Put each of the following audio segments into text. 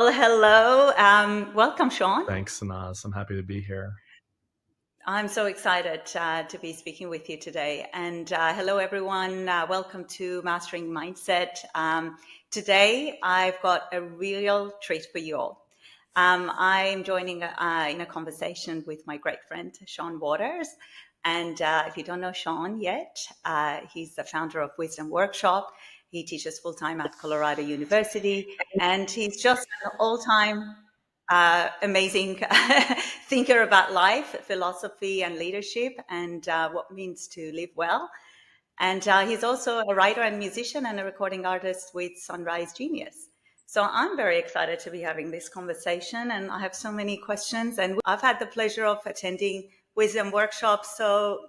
Well, hello. Welcome, Sean. Thanks, Sanaz. I'm happy to be here. I'm so excited to be speaking with you today. And hello, everyone. Welcome to Mastering Mindset. Today, I've got a real treat for you all. I'm joining in a conversation with my great friend, Sean Waters. And if you don't know Sean yet, he's the founder of Wisdom Workshop. He teaches full-time at Colorado University, and he's just an all-time amazing thinker about life, philosophy, and leadership, and what it means to live well. And he's also a writer and musician and a recording artist with Sunrise Genius. So I'm very excited to be having this conversation, and I have so many questions. And I've had the pleasure of attending Wisdom workshops, so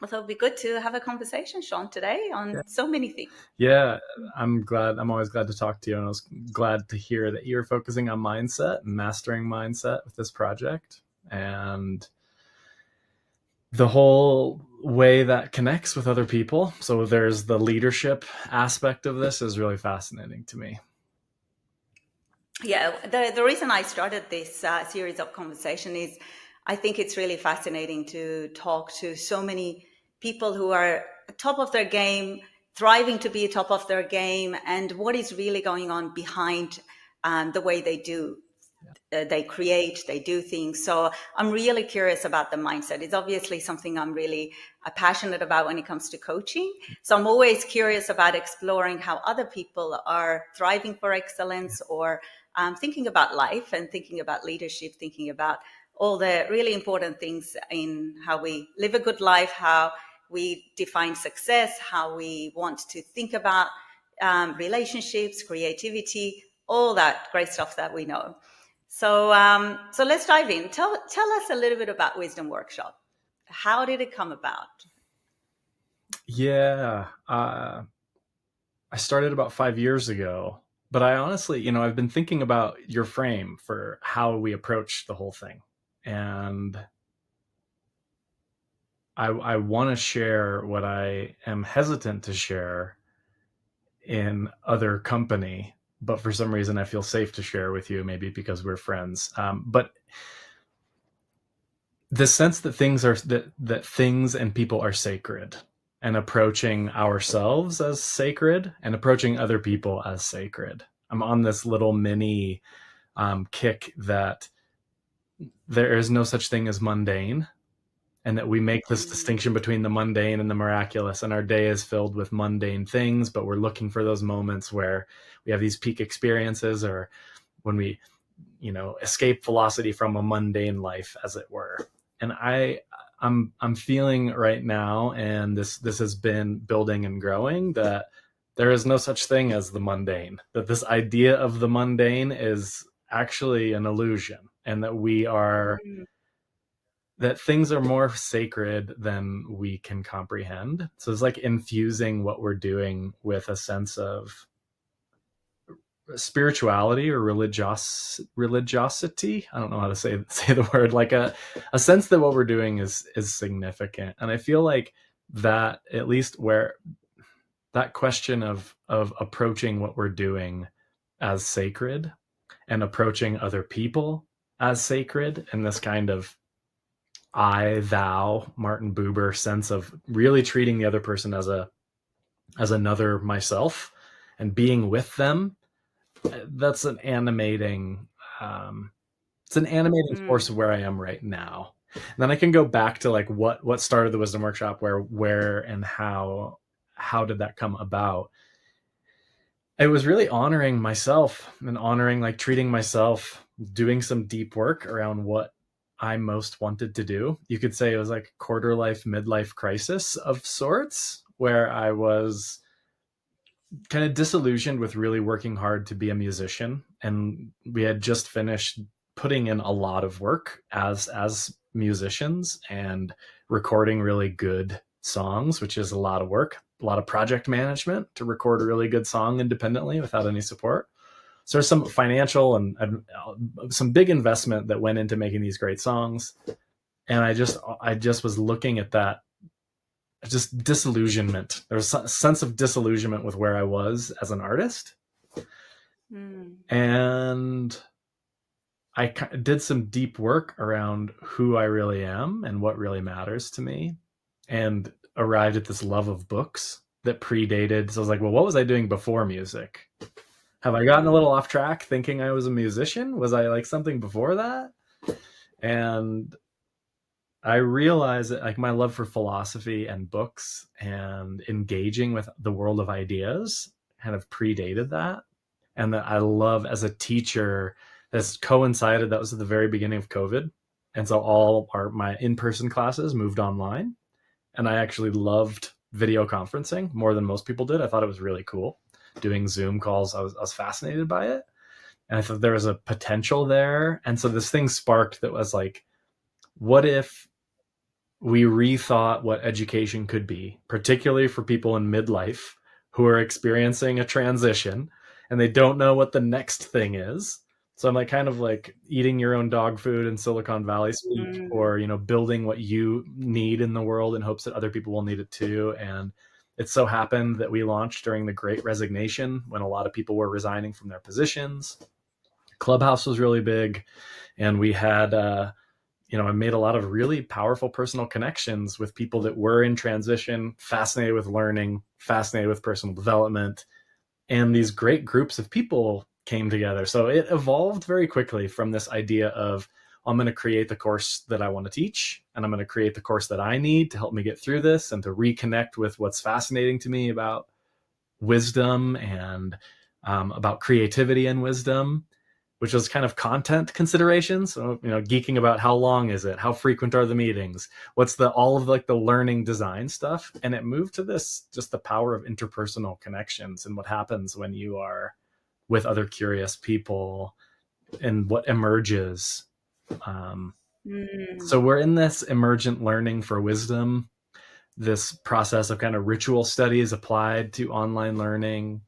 I thought it'd be good to have a conversation, Sean, today on so many things. Yeah, I'm glad. I'm always glad to talk to you, and I was glad to hear that you're focusing on mindset and mastering mindset with this project, and the whole way that connects with other people. So there's the leadership aspect of this is really fascinating to me. Yeah, the reason I started this series of conversation is I think it's really fascinating to talk to so many people who are top of their game, thriving to be top of their game, and what is really going on behind the way they do. They create, they do things. So I'm really curious about the mindset. It's obviously something I'm really passionate about when it comes to coaching. So I'm always curious about exploring how other people are thriving for excellence, or thinking about life and thinking about leadership, thinking about all the really important things in how we live a good life, how we define success, how we want to think about relationships, creativity, all that great stuff that we know. So let's dive in. Tell us a little bit about Wisdom Workshop. How did it come about? Yeah, I started about 5 years ago, but I honestly, I've been thinking about your frame for how we approach the whole thing, and I want to share what I am hesitant to share in other company, but for some reason I feel safe to share with you, maybe because we're friends. But the sense that things and people are sacred, and approaching ourselves as sacred and approaching other people as sacred. I'm on this little mini kick that there is no such thing as mundane, and that we make this distinction between the mundane and the miraculous, and our day is filled with mundane things, but we're looking for those moments where we have these peak experiences, or when we escape velocity from a mundane life, as it were. And I'm feeling right now, and this has been building and growing, that there is no such thing as the mundane, that this idea of the mundane is actually an illusion, and that things are more sacred than we can comprehend. So it's like infusing what we're doing with a sense of spirituality or religiosity. I don't know how to say the word, like a sense that what we're doing is significant. And I feel like that, at least where that question of approaching what we're doing as sacred, and approaching other people as sacred, and this kind of I, thou, Martin Buber sense of really treating the other person as another myself, and being with them, that's an animating force of where I am right now. And then I can go back to like what started the Wisdom Workshop, where and how did that come about. It was really honoring myself, and honoring, like, treating myself, doing some deep work around what I most wanted to do. You could say it was like quarter life, midlife crisis of sorts, where I was kind of disillusioned with really working hard to be a musician, and we had just finished putting in a lot of work as musicians, and recording really good songs, which is a lot of work, a lot of project management to record a really good song independently without any support. So there's some financial and some big investment that went into making these great songs, and I just was looking at that, just disillusionment. There was a sense of disillusionment with where I was as an artist. Mm. And I did some deep work around who I really am and what really matters to me, and arrived at this love of books that predated. So I was like, well, what was I doing before music? Have I gotten a little off track thinking I was a musician? Was I like something before that? And I realized that like my love for philosophy and books and engaging with the world of ideas kind of predated that. And that I love as a teacher, this coincided, that was at the very beginning of COVID. And so all my in-person classes moved online. And I actually loved video conferencing more than most people did. I thought it was really cool. Doing Zoom calls, I was fascinated by it. And I thought there was a potential there. And so this thing sparked that was like, what if we rethought what education could be, particularly for people in midlife who are experiencing a transition and they don't know what the next thing is. So I'm like kind of like eating your own dog food in Silicon Valley speak, Mm. or, you know, building what you need in the world in hopes that other people will need it too. And it so happened that we launched during the Great Resignation when a lot of people were resigning from their positions. Clubhouse was really big, and we had I made a lot of really powerful personal connections with people that were in transition, fascinated with learning, fascinated with personal development, and these great groups of people came together. So it evolved very quickly from this idea of, I'm going to create the course that I want to teach, and I'm going to create the course that I need to help me get through this and to reconnect with what's fascinating to me about wisdom and about creativity and wisdom, which was kind of content considerations. So, geeking about how long is it? How frequent are the meetings? What's all of like the learning design stuff? And it moved to this, just the power of interpersonal connections and what happens when you are with other curious people and what emerges. Mm. So we're in this emergent learning for wisdom, this process of kind of ritual studies applied to online learning,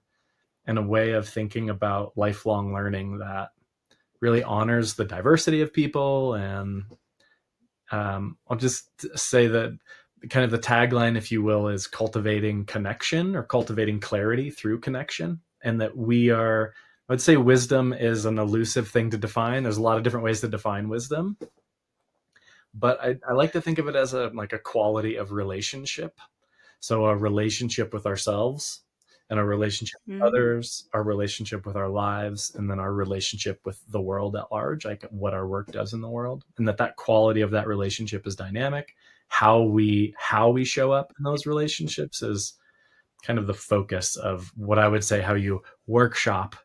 and a way of thinking about lifelong learning that really honors the diversity of people. And I'll just say that kind of the tagline, if you will, is cultivating connection or cultivating clarity through connection. And that I would say wisdom is an elusive thing to define. There's a lot of different ways to define wisdom, but I like to think of it as a quality of relationship. So a relationship with ourselves, and a relationship with Mm. others, our relationship with our lives, and then our relationship with the world at large, like what our work does in the world. And that quality of that relationship is dynamic. How we show up in those relationships is kind of the focus of what I would say, how you workshop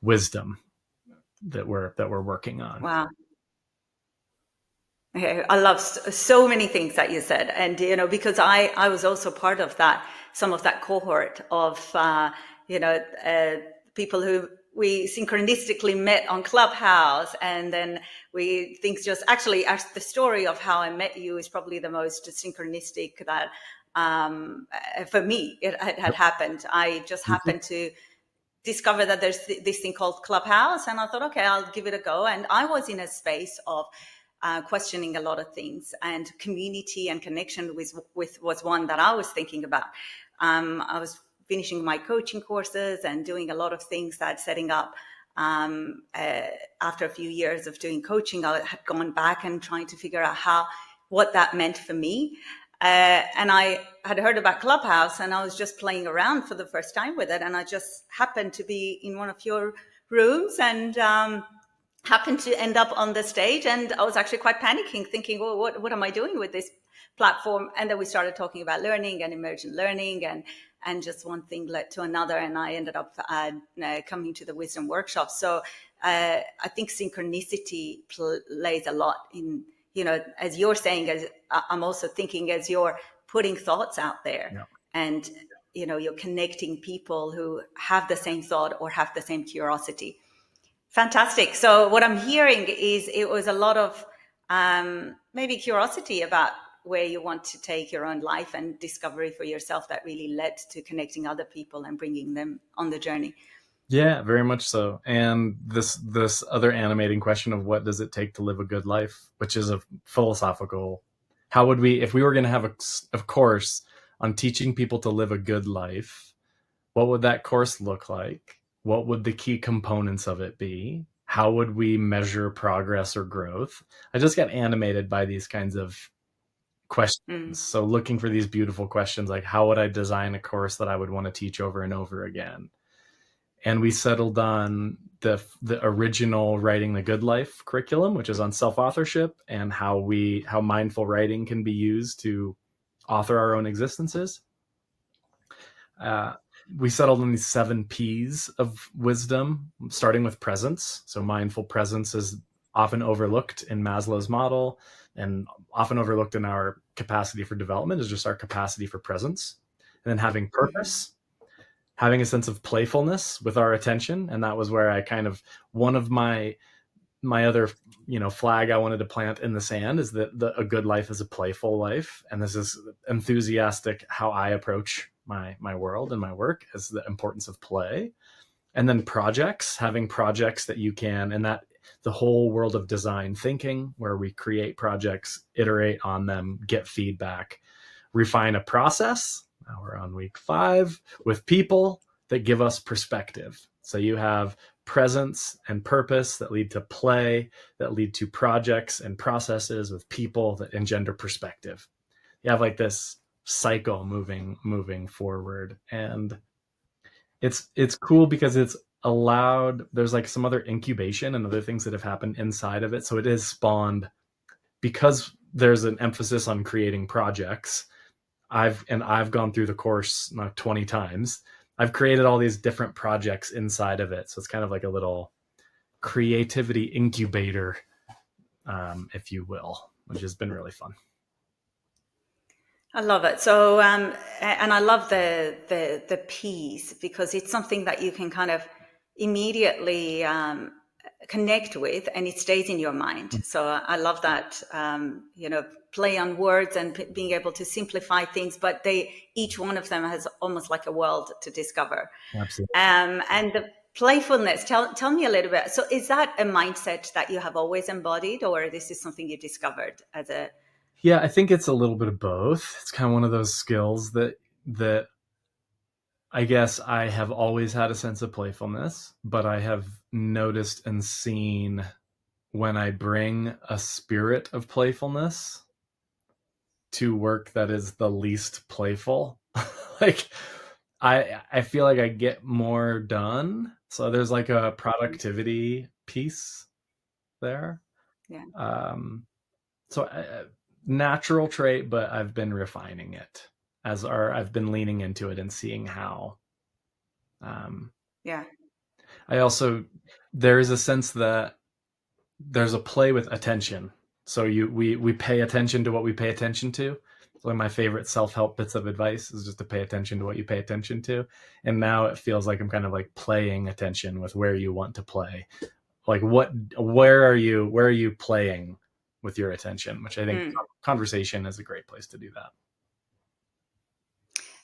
wisdom that we're working on. Wow. Okay, I love so many things that you said, and because I was also part of that, some of that cohort of you know people who we synchronistically met on Clubhouse, and then we things just actually, as the story of how I met you is probably the most synchronistic that for me it had happened. I just happened to discover that there's this thing called Clubhouse, and I thought, okay, I'll give it a go. And I was in a space of questioning a lot of things, and community and connection with was one that I was thinking about. I was finishing my coaching courses and doing a lot of things that setting up. After a few years of doing coaching, I had gone back and trying to figure out what that meant for me. And I had heard about Clubhouse, and I was just playing around for the first time with it. And I just happened to be in one of your rooms, and happened to end up on the stage. And I was actually quite panicking, thinking, well, what am I doing with this platform? And then we started talking about learning and emergent learning, and just one thing led to another. And I ended up coming to the wisdom workshop. So I think synchronicity plays a lot in, as you're saying, as I'm also thinking, as you're putting thoughts out there, Yeah. and you're connecting people who have the same thought or have the same curiosity. Fantastic. So what I'm hearing is it was a lot of maybe curiosity about where you want to take your own life, and discovery for yourself that really led to connecting other people and bringing them on the journey. Yeah, very much so. And this other animating question of what does it take to live a good life, which is a philosophical, how would we, if we were going to have a course on teaching people to live a good life, what would that course look like? What would the key components of it be? How would we measure progress or growth? I just get animated by these kinds of questions. Mm. So looking for these beautiful questions, like how would I design a course that I would want to teach over and over again? And we settled on the original Writing the Good Life curriculum, which is on self-authorship and how mindful writing can be used to author our own existences. We settled on these 7 P's of wisdom, starting with presence. So mindful presence is often overlooked in Maslow's model, and often overlooked in our capacity for development is just our capacity for presence. And then having purpose, having a sense of playfulness with our attention. And that was where I kind of, one of my other, flag I wanted to plant in the sand is that a good life is a playful life. And this is enthusiastic how I approach my world and my work, as the importance of play. And then projects, having projects that you can, and that the whole world of design thinking, where we create projects, iterate on them, get feedback, refine a process. Now we're on week 5 with people that give us perspective. So you have presence and purpose that lead to play, that lead to projects and processes with people that engender perspective. You have like this cycle moving forward, and it's cool because it's allowed, there's like some other incubation and other things that have happened inside of it. So it is spawned, because there's an emphasis on creating projects. I've gone through the course 20 times. I've created all these different projects inside of it. So it's kind of like a little creativity incubator, if you will, which has been really fun. I love it. So, and I love the P's, because it's something that you can kind of immediately connect with, and it stays in your mind. So I love that, play on words and being able to simplify things, but each one of them has almost like a world to discover. Absolutely. And the playfulness, tell me a little bit. So is that a mindset that you have always embodied, or this is something you discovered as a... Yeah, I think it's a little bit of both. It's kind of one of those skills that I guess I have always had a sense of playfulness, but I have noticed and seen when I bring a spirit of playfulness to work that is the least playful, like I feel like I get more done. So there's like a productivity piece there. Yeah. So natural trait, but I've been refining it I've been leaning into it and seeing how. Yeah. I also, there is a sense that there's a play with attention. So we pay attention to what we pay attention to. One of my favorite self-help bits of advice is just to pay attention to what you pay attention to. And now it feels like I'm kind of like playing attention with where you want to play. Like where are you playing with your attention, which I think conversation is a great place to do that.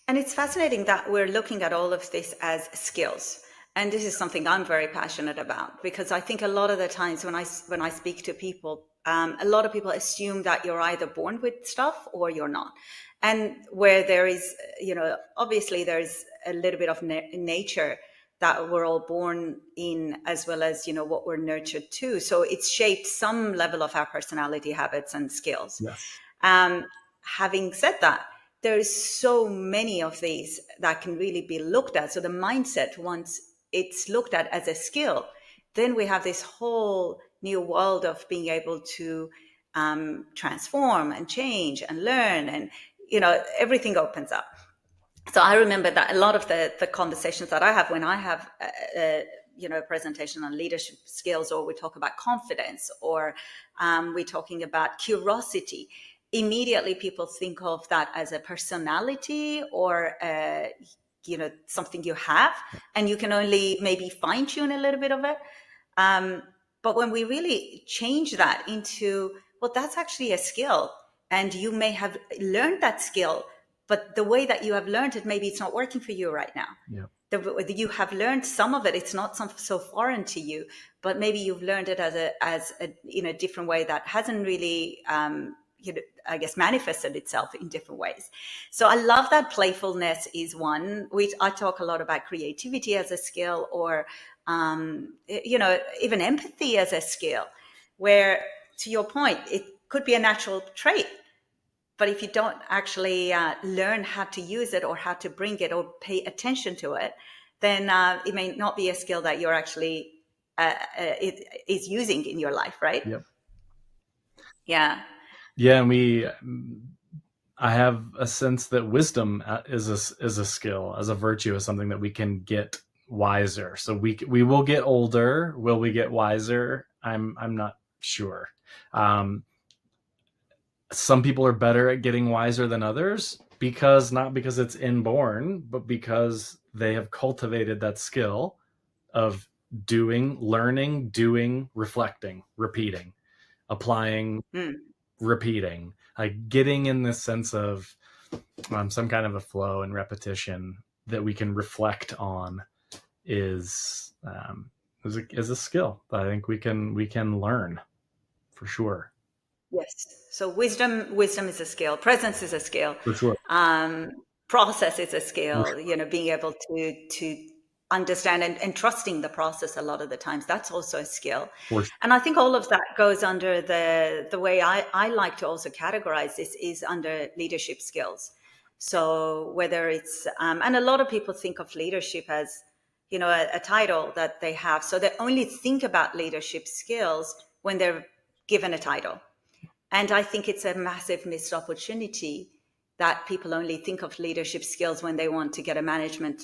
And it's fascinating that we're looking at all of this as skills. And this is something I'm very passionate about, because I think a lot of the times when I speak to people, a lot of people assume that you're either born with stuff or you're not. And where there is, obviously there's a little bit of nature that we're all born in, as well as, what we're nurtured to. So it's shaped some level of our personality, habits, and skills. Yes. Having said that, there's so many of these that can really be looked at. So the mindset, once it's looked at as a skill, then we have this whole new world of being able to transform and change and learn, and everything opens up. So I remember that a lot of the conversations that I have when I have a presentation on leadership skills, or we talk about confidence, or we're talking about curiosity, immediately people think of that as a personality, or something you have, and you can only maybe fine tune a little bit of it. But when we really change that into, well, that's actually a skill, and you may have learned that skill, but the way that you have learned it, maybe it's not working for you right now. Yeah. You have learned some of it. It's not so foreign to you, but maybe you've learned it in a different way that hasn't really, I guess, manifested itself in different ways. So I love that playfulness is one. I talk a lot about creativity as a skill, or even empathy as a skill, where, to your point, it could be a natural trait, but if you don't actually learn how to use it or how to bring it or pay attention to it, then it may not be a skill that you're actually is using in your life, right? Yep. Yeah. Yeah, and I have a sense that wisdom is a skill, as a virtue, is something that we can get wiser. So we will get older. Will we get wiser? I'm not sure. Some people are better at getting wiser than others, not because it's inborn, but because they have cultivated that skill of learning, reflecting, repeating, applying, repeating, like getting in this sense of some kind of a flow and repetition that we can reflect on is a skill that I think we can learn for sure. Yes. So wisdom is a skill. Presence is a skill. For sure. Process is a For skill. sure. Being able to understand and trusting the process a lot of the times, that's also a skill. For sure. And I think all of that goes under the way I like to also categorize this is under leadership skills. So whether it's and a lot of people think of leadership as a title that they have, so they only think about leadership skills when they're given a title. And I think it's a massive missed opportunity that people only think of leadership skills when they want to get a management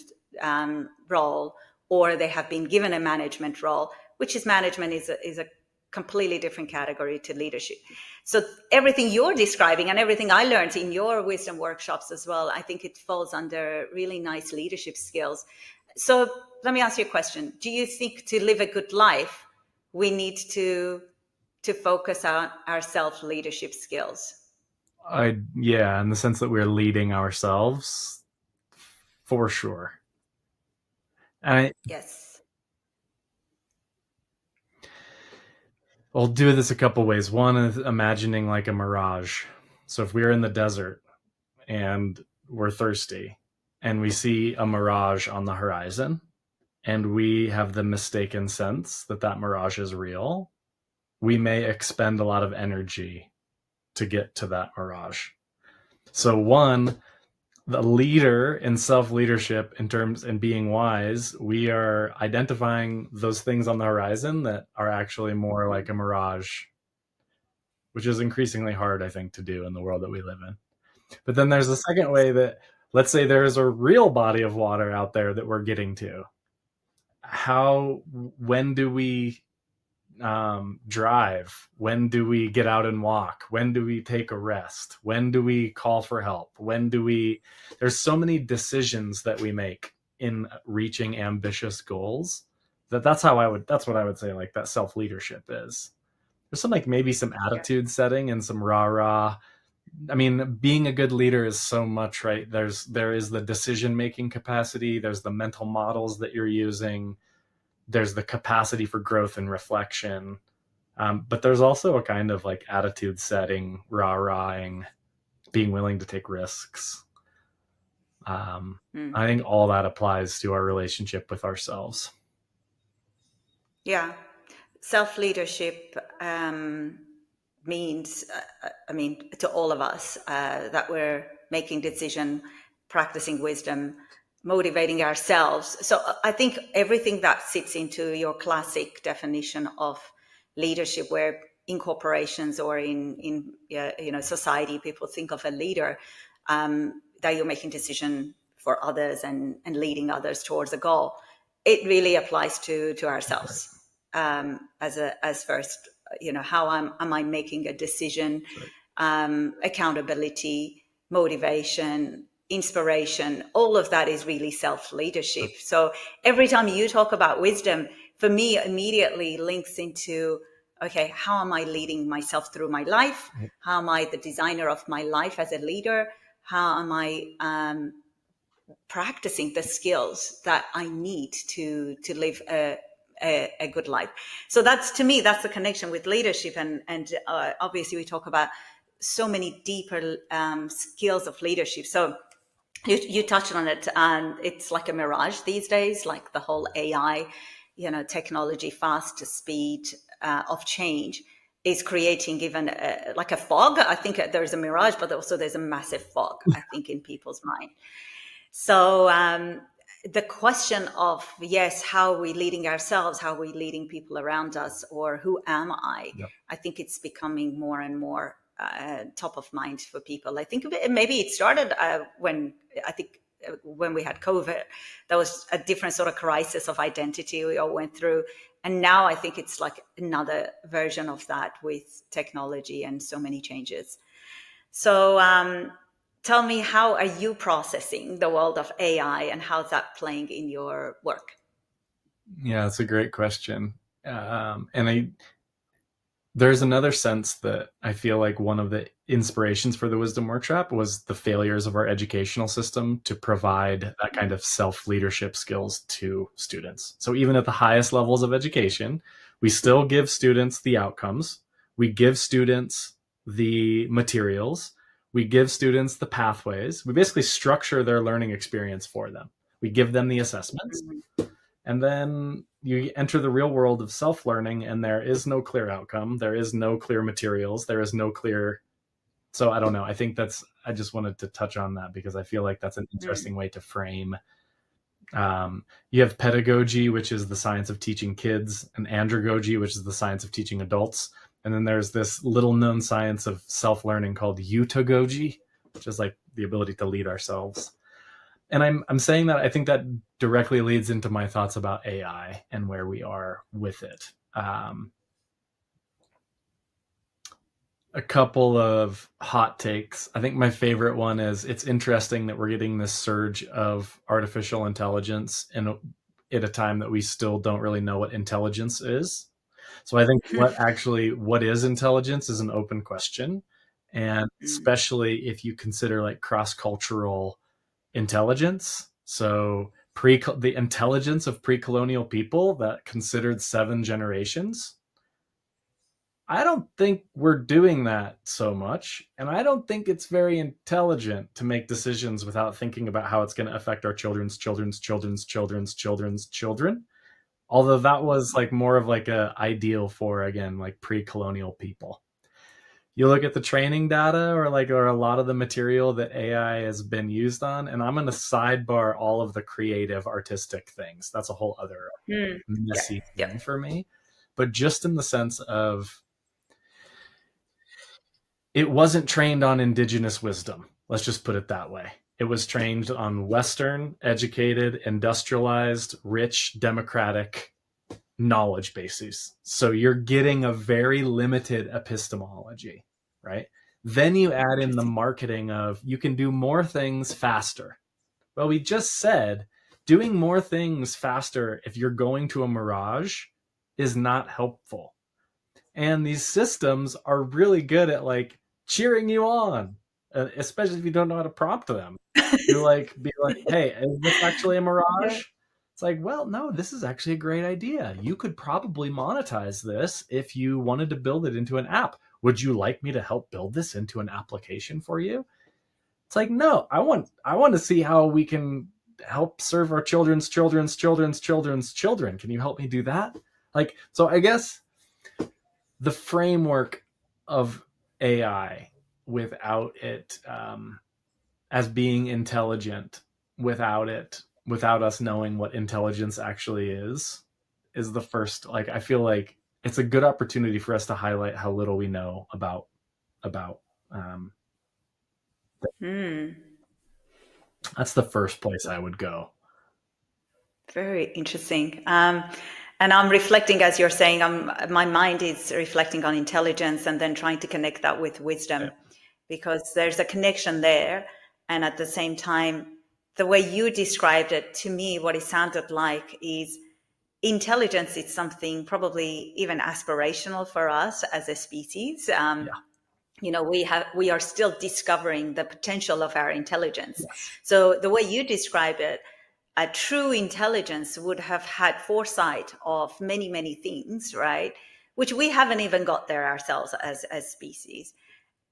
role, or they have been given a management role, which is management is a completely different category to leadership. So everything you're describing and everything I learned in your wisdom workshops as well, I think it falls under really nice leadership skills. So let me ask you a question. Do you think to live a good life, we need to focus on our self-leadership skills? Yeah, in the sense that we're leading ourselves, for sure. And Yes. I'll do this a couple ways. One is imagining like a mirage. So if we're in the desert and we're thirsty and we see a mirage on the horizon and we have the mistaken sense that mirage is real, we may expend a lot of energy to get to that mirage. So one, the leader in self-leadership in terms and being wise, we are identifying those things on the horizon that are actually more like a mirage, which is increasingly hard, I think, to do in the world that we live in. But then there's a second way that, let's say there is a real body of water out there that we're getting to. When do we drive? When do we get out and walk? When do we take a rest? When do we call for help? There's so many decisions that we make in reaching ambitious goals that's what I would say, like, that self-leadership is. There's maybe some attitude setting and some rah-rah. I mean, being a good leader is so much, right? There is the decision-making capacity. There's the mental models that you're using. There's the capacity for growth and reflection. But there's also a kind of like attitude setting, rah-rahing, being willing to take risks. I think all that applies to our relationship with ourselves. Yeah. Self-leadership means, to all of us, that we're making decision, practicing wisdom, motivating ourselves. So I think everything that sits into your classic definition of leadership, where in corporations or in society, people think of a leader, that you're making decision for others and leading others towards a goal. It really applies to ourselves. As first, how am I making a decision, accountability, motivation, inspiration, all of that is really self-leadership. So every time you talk about wisdom, for me, immediately links into, okay, how am I leading myself through my life? How am I the designer of my life as a leader? How am I practicing the skills that I need to live a good life? So that's, to me, that's the connection with leadership. And obviously we talk about so many deeper skills of leadership. So you touched on it, and it's like a mirage these days, like the whole AI, technology, fast speed of change is creating even like a fog. I think there's a mirage, but also there's a massive fog, I think, in people's mind. So the question of, yes, how are we leading ourselves? How are we leading people around us? Or who am I? Yep. I think it's becoming more and more top of mind for people. I think maybe it started when we had COVID. That was a different sort of crisis of identity we all went through. And now I think it's like another version of that with technology and so many changes. So tell me, how are you processing the world of AI, and how's that playing in your work? Yeah, that's a great question. There's another sense that I feel like one of the inspirations for the Wisdom Workshop was the failures of our educational system to provide that kind of self-leadership skills to students. So even at the highest levels of education, we still give students the outcomes. We give students the materials. We give students the pathways. We basically structure their learning experience for them. We give them the assessments. And then you enter the real world of self-learning, and there is no clear outcome. There is no clear materials. There is no clear. So I don't know. I think I just wanted to touch on that because I feel like that's an interesting way to frame. You have pedagogy, which is the science of teaching kids, and andragogy, which is the science of teaching adults. And then there's this little known science of self-learning called utagogy, which is like the ability to lead ourselves. And I'm saying that I think that directly leads into my thoughts about AI and where we are with it. A couple of hot takes. I think my favorite one is, it's interesting that we're getting this surge of artificial intelligence at a time that we still don't really know what intelligence is. So I think what is intelligence is an open question. And especially if you consider like cross-cultural intelligence. So the intelligence of pre-colonial people that considered 7 generations. I don't think we're doing that so much. And I don't think it's very intelligent to make decisions without thinking about how it's going to affect our children's children's children's children's children's children. Although that was like more of like a ideal for, again, like pre-colonial people. You look at the training data or a lot of the material that AI has been used on, and I'm going to sidebar all of the creative artistic things. That's a whole other messy thing for me. But just in the sense of, it wasn't trained on indigenous wisdom. Let's just put it that way. It was trained on Western, educated, industrialized, rich, democratic knowledge bases. So you're getting a very limited epistemology, right? Then you add in the marketing of, you can do more things faster. Well, we just said doing more things faster, if you're going to a mirage, is not helpful. And these systems are really good at like cheering you on, especially if you don't know how to prompt them. You're like, be like, hey, is this actually a mirage? It's like, well, no, this is actually a great idea. You could probably monetize this if you wanted to build it into an app. Would you like me to help build this into an application for you? It's like, no, I want to see how we can help serve our children's children's children's children's children. Can you help me do that? Like, so I guess the framework of AI without it as being intelligent, without us knowing what intelligence actually is the first. Like, I feel like it's a good opportunity for us to highlight how little we know about that's the first place I would go. Very interesting. And I'm reflecting, as you're saying, my mind is reflecting on intelligence and then trying to connect that with wisdom, because there's a connection there. And at the same time, the way you described it to me, what it sounded like is intelligence is something probably even aspirational for us as a species. We are still discovering the potential of our intelligence. Yes. So the way you describe it, a true intelligence would have had foresight of many, many things, right? Which we haven't even got there ourselves as species.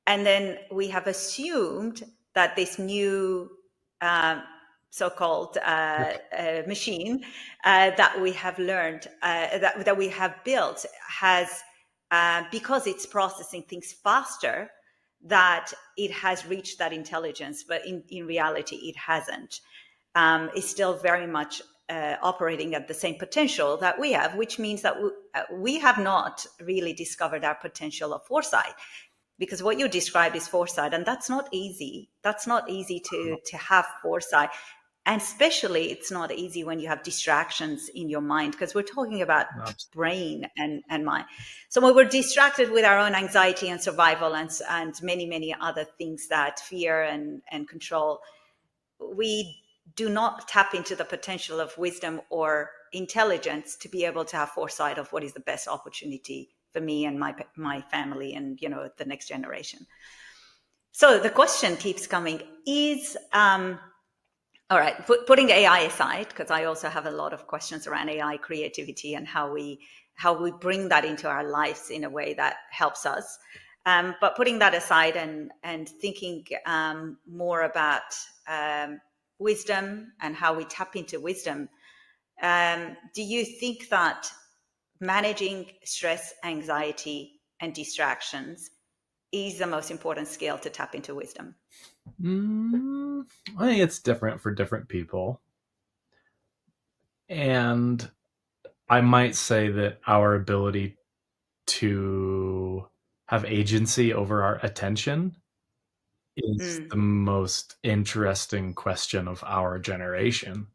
And then we have assumed that this new so-called machine that we have learned, that we have built, has, because it's processing things faster, that it has reached that intelligence, but in reality, it hasn't. It's still very much operating at the same potential that we have, which means that we have not really discovered our potential of foresight. Because what you described is foresight, and that's not easy. That's not easy to have foresight. And especially it's not easy when you have distractions in your mind, because we're talking about brain and mind. So when we're distracted with our own anxiety and survival and many, many other things, that fear and control, we do not tap into the potential of wisdom or intelligence to be able to have foresight of what is the best opportunity for me and my family and, you know, the next generation. So the question keeps coming is, all right, putting AI aside, because I also have a lot of questions around AI creativity and how we bring that into our lives in a way that helps us. But putting that aside and thinking more about wisdom and how we tap into wisdom, do you think that managing stress, anxiety, and distractions is the most important skill to tap into wisdom? I think it's different for different people. And I might say that our ability to have agency over our attention is the most interesting question of our generation,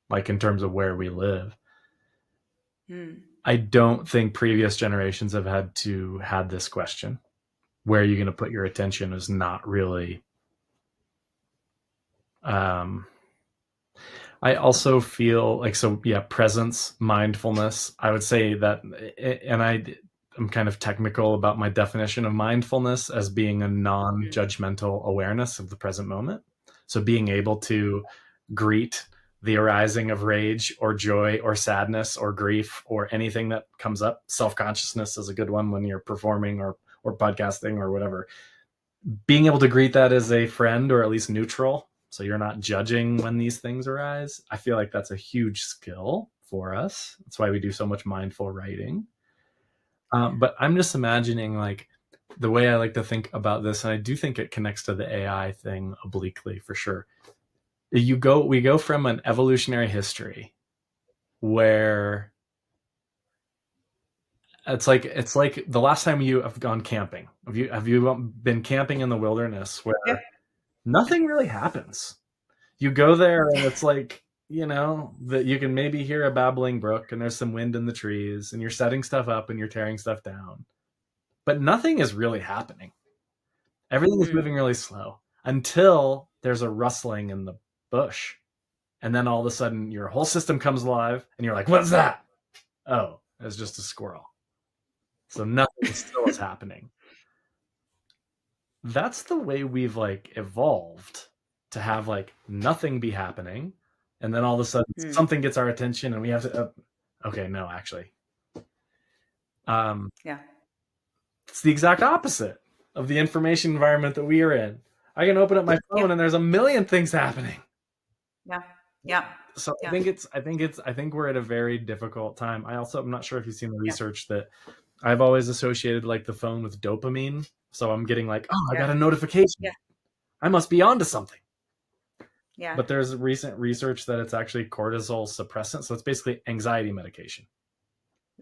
like in terms of where we live. I don't think previous generations have had this question. Where are you going to put your attention is not really. I also feel like, so yeah, presence, mindfulness. I would say that, and I'm kind of technical about my definition of mindfulness as being a non-judgmental awareness of the present moment. So being able to greet the arising of rage or joy or sadness or grief or anything that comes up. Self-consciousness is a good one when you're performing or podcasting or whatever. Being able to greet that as a friend, or at least neutral, so you're not judging when these things arise. I feel like that's a huge skill for us. That's why we do so much mindful writing. But I'm just imagining, like, the way I like to think about this, and I do think it connects to the AI thing obliquely for sure. We go from an evolutionary history where it's like the last time you have gone camping. Have you been camping in the wilderness where nothing really happens? You go there and it's like, you know, that you can maybe hear a babbling brook and there's some wind in the trees and you're setting stuff up and you're tearing stuff down, but nothing is really happening. Everything is moving really slow until there's a rustling in the bush. And then all of a sudden your whole system comes alive and you're like, what's that? Oh, it's just a squirrel. So nothing still is happening. That's the way we've like evolved, to have like nothing be happening. And then all of a sudden something gets our attention and we have to, okay, no, actually. It's the exact opposite of the information environment that we are in. I can open up my phone and there's a million things happening. So I think we're at a very difficult time. I'm not sure if you've seen the research that I've always associated like the phone with dopamine. So I'm getting like, oh, I got a notification. I must be onto something. But there's recent research that it's actually cortisol suppressant. So it's basically anxiety medication.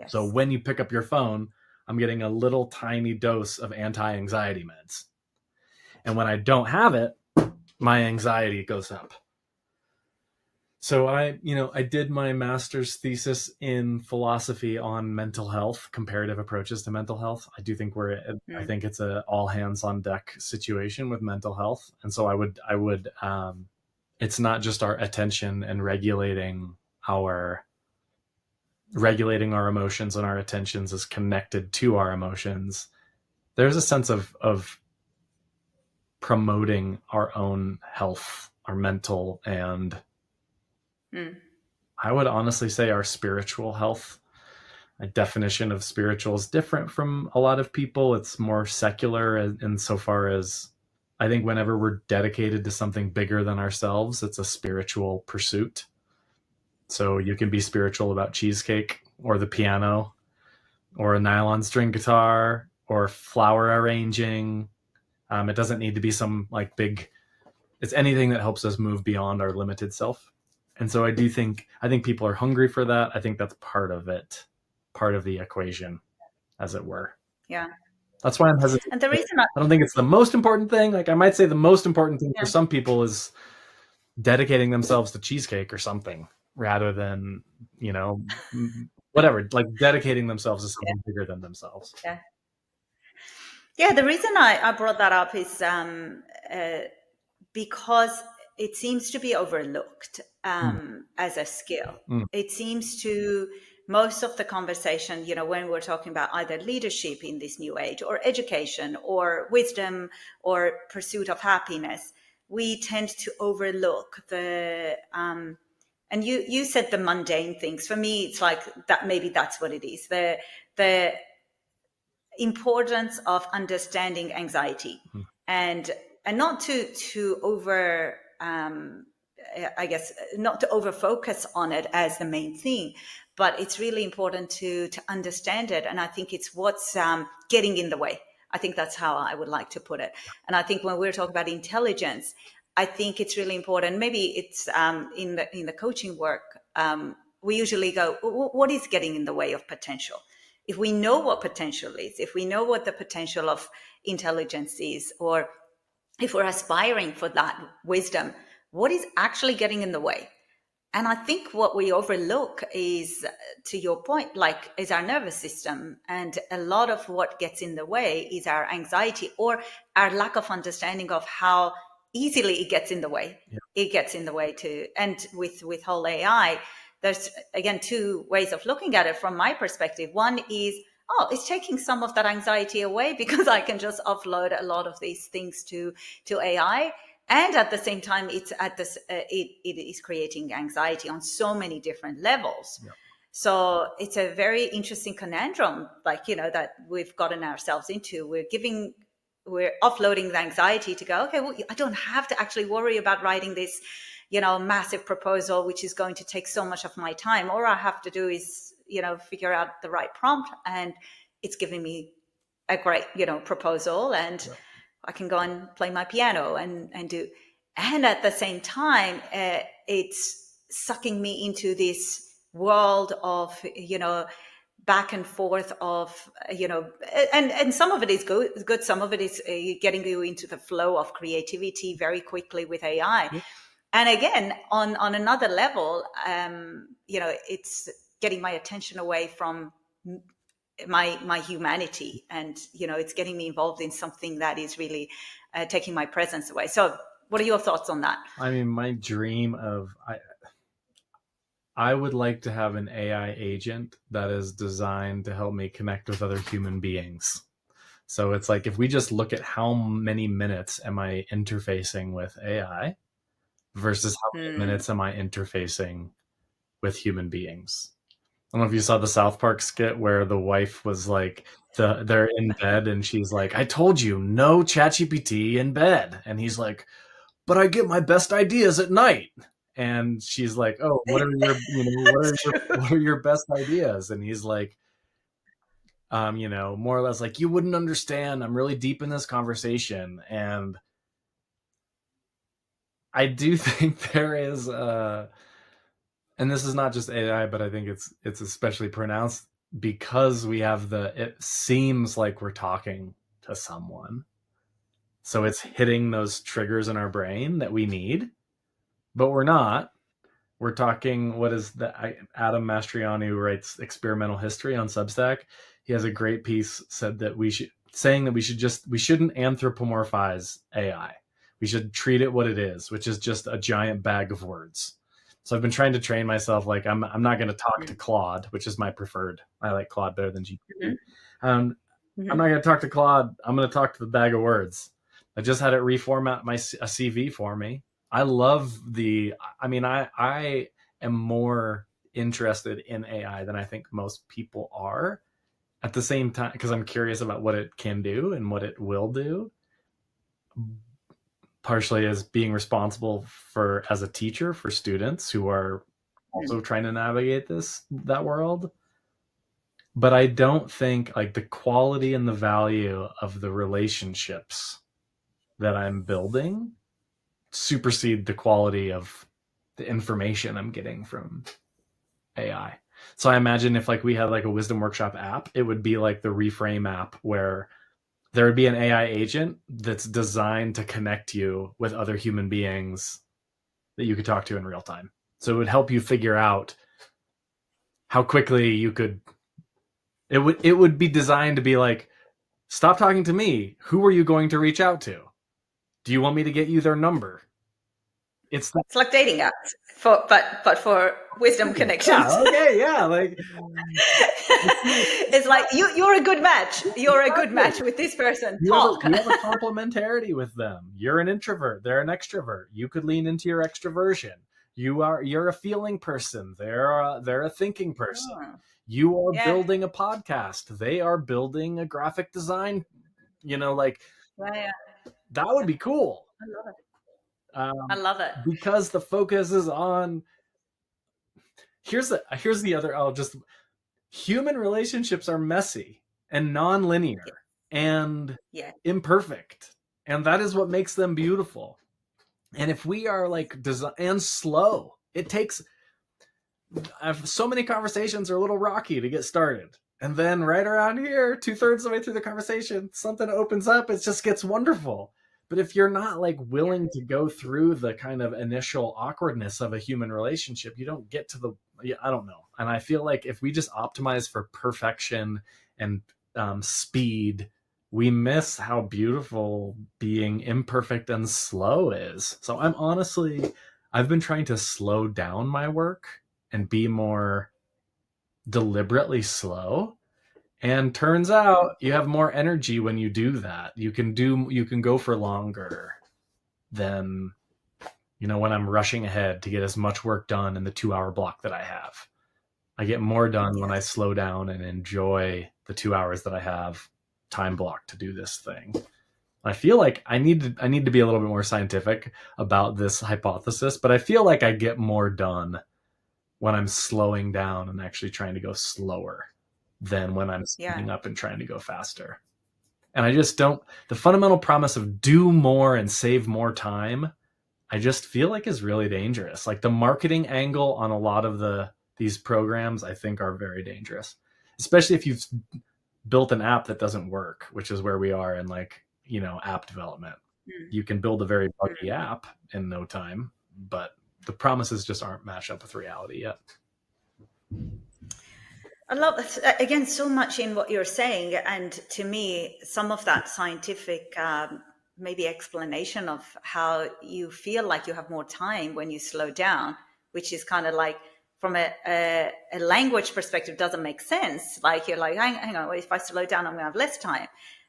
So when you pick up your phone, I'm getting a little tiny dose of anti-anxiety meds. And when I don't have it, my anxiety goes up. So I did my master's thesis in philosophy on mental health, comparative approaches to mental health. I do think I think it's a all hands on deck situation with mental health. And so I would it's not just our attention and regulating our emotions, and our attentions is connected to our emotions. There's a sense of promoting our own health, our mental, and I would honestly say our spiritual health. My definition of spiritual is different from a lot of people. It's more secular insofar as I think whenever we're dedicated to something bigger than ourselves, it's a spiritual pursuit. So you can be spiritual about cheesecake or the piano or a nylon string guitar or flower arranging. It doesn't need to be some like big, it's anything that helps us move beyond our limited self. And so I think people are hungry for that. I think that's part of it, part of the equation, as it were. Yeah. That's why I'm hesitant. And the reason I don't think it's the most important thing. Like I might say the most important thing yeah. for some people is dedicating themselves to cheesecake or something rather than, whatever, like dedicating themselves to something bigger than themselves. Yeah. Yeah. The reason I brought that up is because it seems to be overlooked as a skill. It seems to most of the conversation, when we're talking about either leadership in this new age or education or wisdom or pursuit of happiness, we tend to overlook the and you said the mundane things. For me, it's like that. Maybe that's what it is. The importance of understanding anxiety and not to over I guess not to over focus on it as the main thing, but it's really important to understand it. And I think it's what's getting in the way. I think that's how I would like to put it. And I think when we're talking about intelligence, I think it's really important. Maybe it's in the coaching work, we usually go, what is getting in the way of potential? If we know what potential is, if we know what the potential of intelligence is, or if we're aspiring for that wisdom, what is actually getting in the way? And I think what we overlook is, to your point, like is our nervous system. And a lot of what gets in the way is our anxiety or our lack of understanding of how easily it gets in the way. Yeah. It gets in the way too. And with whole AI, there's, again, two ways of looking at it from my perspective. One is, it's taking some of that anxiety away because I can just upload a lot of these things to AI. And at the same time, it's it is creating anxiety on so many different levels. Yeah. So it's a very interesting conundrum, that we've gotten ourselves into. We're offloading the anxiety to go, okay, well, I don't have to actually worry about writing this, massive proposal, which is going to take so much of my time. All I have to do is, figure out the right prompt, and it's giving me a great, proposal, and yeah. I can go and play my piano and do. And at the same time, it's sucking me into this world of, back and forth of, and some of it is good. Some of it is getting you into the flow of creativity very quickly with AI. Yeah. And again, on another level, it's getting my attention away from my humanity, and it's getting me involved in something that is really taking my presence away. So what are your thoughts on that? I mean, my dream of I would like to have an AI agent that is designed to help me connect with other human beings. So it's like, if we just look at how many minutes am I interfacing with AI versus how many minutes am I interfacing with human beings. I don't know if you saw the South Park skit where the wife was like, they're in bed and she's like, I told you, no ChatGPT in bed. And he's like, but I get my best ideas at night. And she's like, oh, what are your best ideas? And he's like, more or less like, you wouldn't understand. I'm really deep in this conversation. And I do think there is and this is not just AI, but I think it's especially pronounced because we have it seems like we're talking to someone. So it's hitting those triggers in our brain that we need, but we're not. We're talking, what is Adam Mastriani, who writes Experimental History on Substack. He has a great piece saying that we shouldn't anthropomorphize AI. We should treat it what it is, which is just a giant bag of words. So I've been trying to train myself, like I'm not going to talk to Claude, which is my preferred. I like Claude better than GPT. I'm not going to talk to Claude. I'm going to talk to the bag of words. I just had it reformat a CV for me. I love I am more interested in AI than I think most people are. At the same time, because I'm curious about what it can do and what it will do, partially as being responsible for as a teacher for students who are also trying to navigate that world. But I don't think like the quality and the value of the relationships that I'm building supersede the quality of the information I'm getting from AI. So I imagine if like we had like a wisdom workshop app, it would be like the Reframe app where there would be an AI agent that's designed to connect you with other human beings that you could talk to in real time. So it would help you figure out how quickly you could. It would be designed to be like, stop talking to me. Who are you going to reach out to? Do you want me to get you their number? It's like dating apps, but for wisdom connections. Yeah, okay, yeah, like it's like you're a good match. You're a good match with this person. You Talk. have a complementarity with them. You're an introvert. They're an extrovert. You could lean into your extroversion. You're a feeling person. They're a thinking person. You are building a podcast. They are building a graphic design. Like that would be cool. I love it. I love it because the focus is on. Here's the other. Human relationships are messy and non-linear and imperfect, and that is what makes them beautiful. And if we are like design and slow, it takes. So many conversations are a little rocky to get started, and then right around here, 2/3 of the way through the conversation, something opens up. It just gets wonderful. But if you're not like willing to go through the kind of initial awkwardness of a human relationship, you don't get to I don't know. And I feel like if we just optimize for perfection and speed, we miss how beautiful being imperfect and slow is. So I've been trying to slow down my work and be more deliberately slow. And turns out you have more energy when you do that. You can go for longer than, when I'm rushing ahead to get as much work done in the 2-hour block that I have. I get more done when I slow down and enjoy the 2 hours that I have time blocked to do this thing. I feel like I need to be a little bit more scientific about this hypothesis, but I feel like I get more done when I'm slowing down and actually trying to go slower than when I'm speeding up and trying to go faster. And I just don't, the fundamental promise of do more and save more time, I just feel like is really dangerous. Like the marketing angle on a lot of these programs, I think are very dangerous, especially if you've built an app that doesn't work, which is where we are in app development. You can build a very buggy app in no time, but the promises just aren't matched up with reality yet. I love, again, so much in what you're saying. And to me, some of that scientific maybe explanation of how you feel like you have more time when you slow down, which is kind of like from a language perspective doesn't make sense. Like you're like, hang on, if I slow down, I'm going to have less time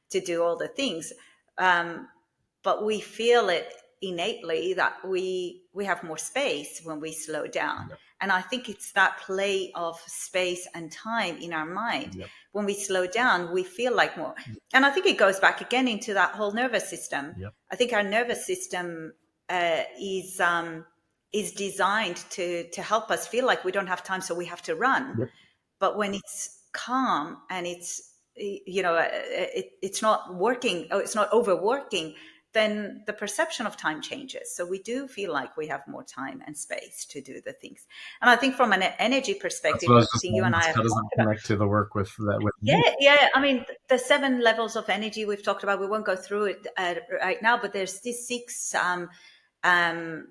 to do all the things. But we feel it innately that we have more space when we slow down. Yep. And I think it's that play of space and time in our mind. Yep. When we slow down, we feel like more. And I think it goes back again into that whole nervous system. Yep. I think our nervous system is designed to help us feel like we don't have time, so we have to run. Yep. But when it's calm and it's not working, or it's not overworking, then the perception of time changes. So we do feel like we have more time and space to do the things. And I think from an energy perspective, you and I have how does that connect to the work with that? Yeah. I mean, the 7 levels of energy we've talked about, we won't go through it right now, but there's these 6, I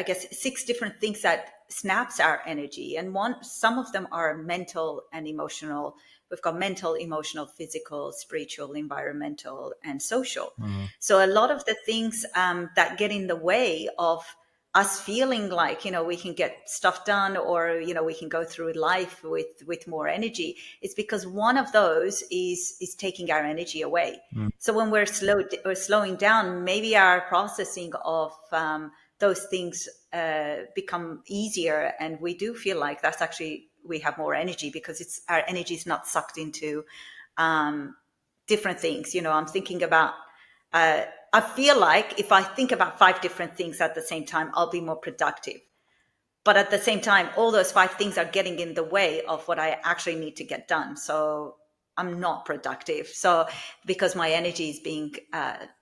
guess, 6 different things that snaps our energy. And some of them are mental and emotional. We've got mental, emotional, physical, spiritual, environmental, and social. Mm-hmm. So a lot of the things that get in the way of us feeling like, we can get stuff done, or, we can go through life with more energy, is because one of those is taking our energy away. Mm-hmm. So when we're slowing down, maybe our processing of those things become easier, and we do feel like that's actually, we have more energy because it's, our energy is not sucked into different things. I'm thinking about, I feel like if I think about 5 different things at the same time, I'll be more productive. But at the same time, all those 5 things are getting in the way of what I actually need to get done. So I'm not productive. So because my energy is being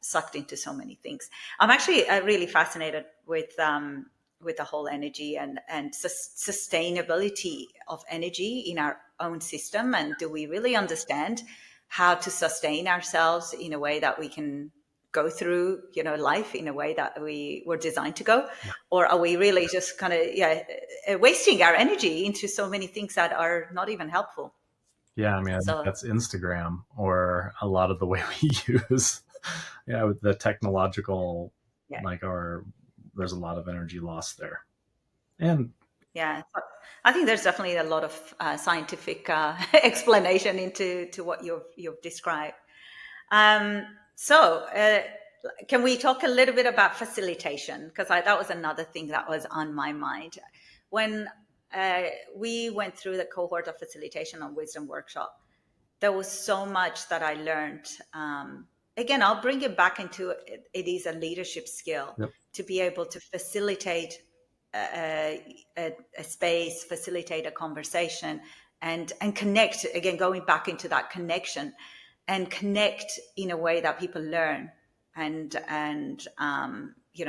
sucked into so many things, I'm actually really fascinated with the whole energy and sustainability of energy in our own system. And do we really understand how to sustain ourselves in a way that we can go through life in a way that we were designed to go? Or are we really just kind of wasting our energy into so many things that are not even helpful? Yeah, I mean, I think So that's Instagram, or a lot of the way we use, with the technological, yeah, there's a lot of energy lost there. And yeah, I think there's definitely a lot of scientific explanation into what you've described. So can we talk a little bit about facilitation? Because that was another thing that was on my mind when we went through the cohort of facilitation on Wisdom Workshop. There was so much that I learned. Again, I'll bring it back into it is a leadership skill yep. to be able to facilitate a space, facilitate a conversation, and connect. Again, going back into that connection, and connect in a way that people learn and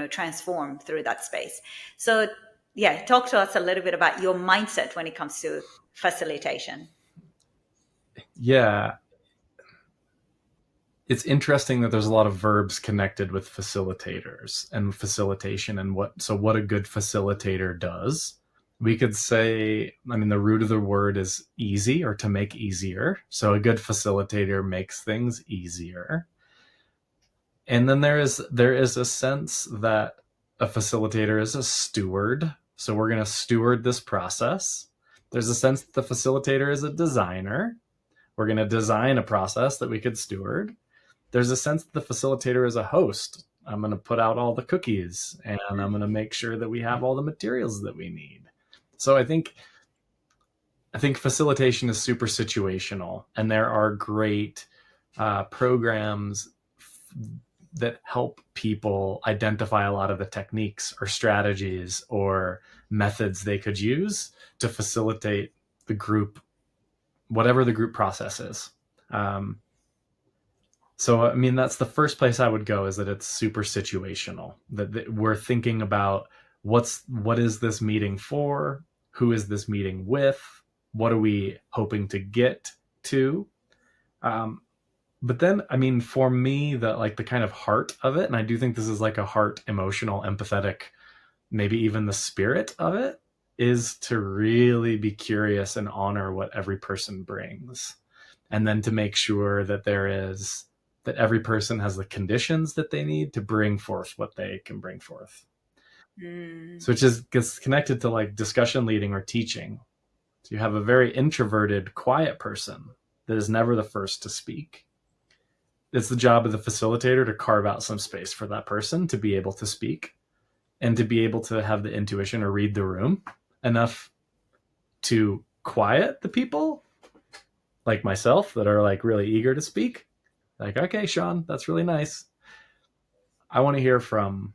transform through that space. So yeah, talk to us a little bit about your mindset when it comes to facilitation. Yeah, it's interesting that there's a lot of verbs connected with facilitators and facilitation, and what a good facilitator does. We could say, I mean, the root of the word is easy, or to make easier. So a good facilitator makes things easier. And then there is a sense that a facilitator is a steward. So we're going to steward this process. There's a sense that the facilitator is a designer. We're going to design a process that we could steward. There's a sense that the facilitator is a host. I'm going to put out all the cookies, and I'm going to make sure that we have all the materials that we need. So I think facilitation is super situational, and there are great programs that help people identify a lot of the techniques or strategies or methods they could use to facilitate the group, whatever the group process is. So, I mean, that's the first place I would go, is that it's super situational, that we're thinking about what is this meeting for? Who is this meeting with? What are we hoping to get to? But then, I mean, for me, the kind of heart of it, and I do think this is like a heart, emotional, empathetic, maybe even the spirit of it, is to really be curious and honor what every person brings. And then to make sure that that every person has the conditions that they need to bring forth what they can bring forth. So it just gets connected to like discussion leading or teaching. So you have a very introverted, quiet person that is never the first to speak. It's the job of the facilitator to carve out some space for that person to be able to speak, and to be able to have the intuition or read the room enough to quiet the people like myself that are like really eager to speak. Like, okay, Sean, that's really nice. I want to hear from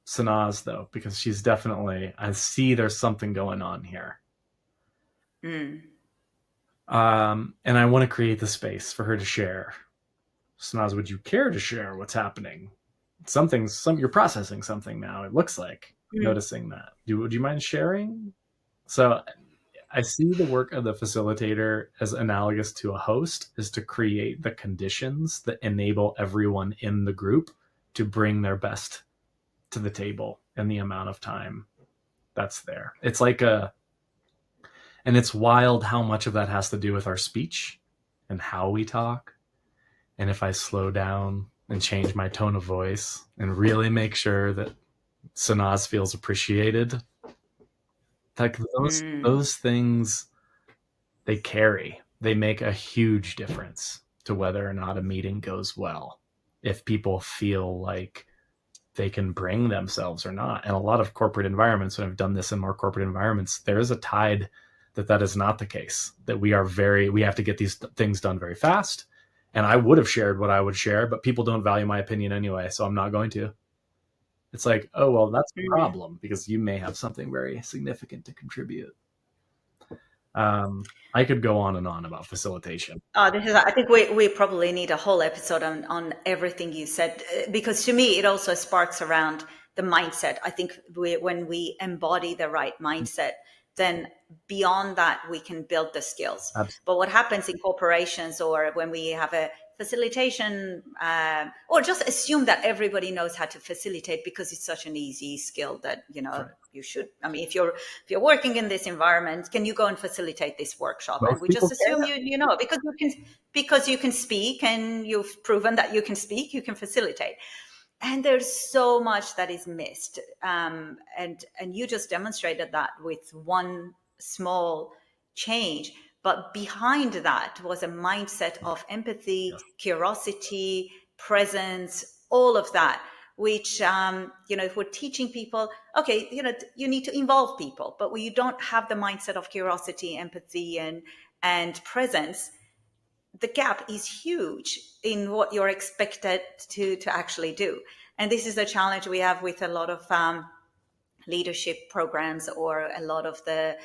Sanaz, though, because she's definitely, I see there's something going on here. And I want to create the space for her to share. Sanaz, would you care to share what's happening? You're processing something now, it looks like, noticing that. Would you mind sharing? So I see the work of the facilitator as analogous to a host, is to create the conditions that enable everyone in the group to bring their best to the table in the amount of time that's there. It's like and it's wild how much of that has to do with our speech and how we talk. And if I slow down and change my tone of voice and really make sure that Sanaz feels appreciated, like those things, they carry. They make a huge difference to whether or not a meeting goes well. If people feel like they can bring themselves or not. And a lot of corporate environments, when I've done this in more corporate environments, there is a tide that is not the case, that we have to get these things done very fast. And I would have shared what I would share, but people don't value my opinion anyway, so I'm not going to. It's like, oh, well, that's a problem because you may have something very significant to contribute. I could go on and on about facilitation. I think we probably need a whole episode on everything you said, because to me, it also sparks around the mindset. I think when we embody the right mindset, then beyond that, we can build the skills. Absolutely. But what happens in corporations, or when we have a facilitation, or just assume that everybody knows how to facilitate because it's such an easy skill that, Right. you should. I mean, if you're working in this environment, can you go and facilitate this workshop? Most And we just people assume you know, because you can speak and you've proven that you can speak, you can facilitate. And there's so much that is missed, and you just demonstrated that with one small change. But behind that was a mindset of empathy, Yes. curiosity, presence, all of that, which, if we're teaching people, okay, you need to involve people, but when you don't have the mindset of curiosity, empathy, and presence, the gap is huge in what you're expected to actually do. And this is a challenge we have with a lot of leadership programs, or a lot of the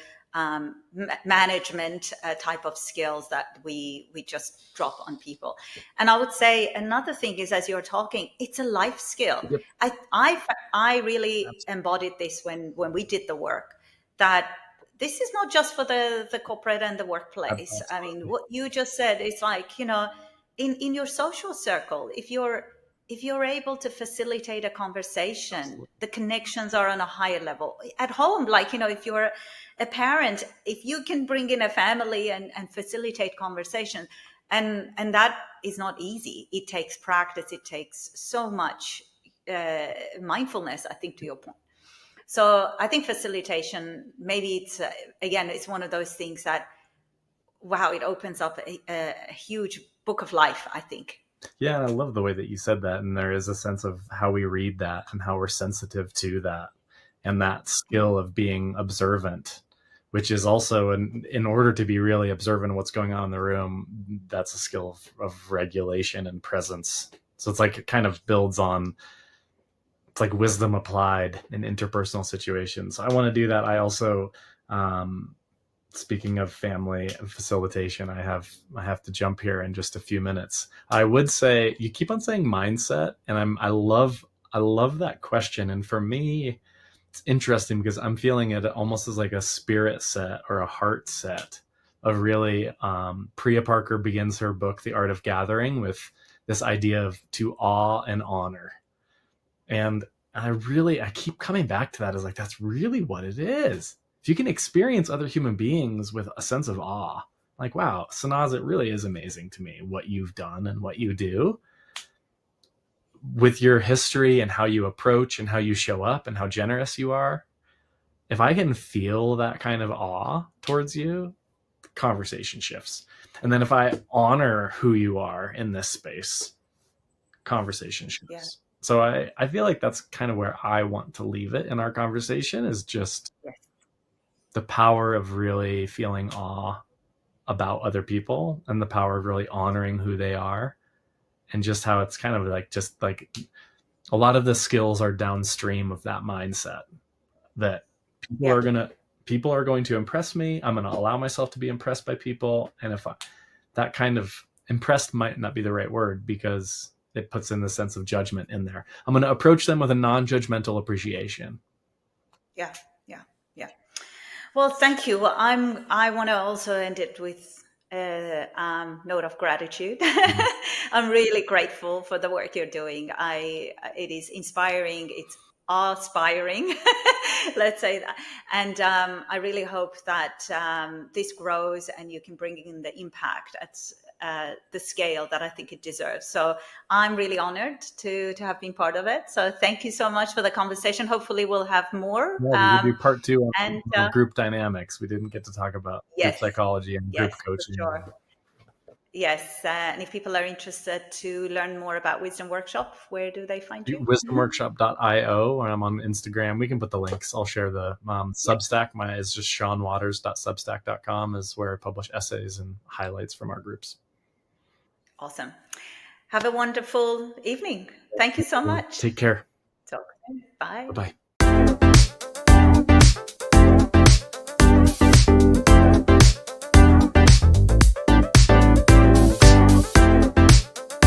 management type of skills that we just drop on people. And I would say another thing is, as you're talking, it's a life skill. Yep. I really embodied this when we did the work, that this is not just for the corporate and the workplace. Absolutely. I mean, what you just said is like, in your social circle, if you're able to facilitate a conversation, Absolutely. the connections are on a higher level. At home, like, if you're a parent, if you can bring in a family and facilitate conversation, and that is not easy. It takes practice. It takes so much mindfulness, I think, to your point. So I think facilitation, maybe it's, again, it's one of those things that, wow, it opens up a huge book of life, I think. Yeah, I love the way that you said that. And there is a sense of how we read that and how we're sensitive to that, and that skill of being observant, which is also, in order to be really observant of what's going on in the room, that's a skill of regulation and presence. So it's like, it kind of builds on, it's like wisdom applied in interpersonal situations. I want to do that. I also, speaking of family and facilitation, I have to jump here in just a few minutes. I would say, you keep on saying mindset, and I love that question. And for me, it's interesting because I'm feeling it almost as like a spirit set or a heart set of really, Priya Parker begins her book, The Art of Gathering, with this idea of to awe and honor. And I keep coming back to that as like, that's really what it is. If you can experience other human beings with a sense of awe, like, wow, Sanaz, it really is amazing to me what you've done and what you do with your history and how you approach and how you show up and how generous you are. If I can feel that kind of awe towards you, conversation shifts. And then if I honor who you are in this space, conversation shifts. Yeah. So I feel like that's kind of where I want to leave it in our conversation, is just the power of really feeling awe about other people, and the power of really honoring who they are, and just how it's kind of like, just like a lot of the skills are downstream of that mindset, that people are going to impress me. I'm going to allow myself to be impressed by people. And that kind of impressed might not be the right word, because it puts in the sense of judgment in there. I'm going to approach them with a non-judgmental appreciation. Yeah. Well, thank you. I want to also end it with a note of gratitude. Mm-hmm. I'm really grateful for the work you're doing. It is inspiring. It's awe-inspiring. Let's say that. And I really hope that this grows and you can bring in the impact at the scale that I think it deserves. So I'm really honored to have been part of it. So thank you so much for the conversation. Hopefully we'll have more. Yeah, we'll do part 2 on group dynamics. We didn't get to talk about group psychology and group coaching. Sure. Yes. And if people are interested to learn more about Wisdom Workshop, where do they find you? Wisdomworkshop.io, and I'm on Instagram. We can put the links. I'll share the Substack. My is just seanwaters.substack.com is where I publish essays and highlights from our groups. Awesome. Have a wonderful evening. Thank you so much. Take care. Talk soon. Bye. Bye-bye.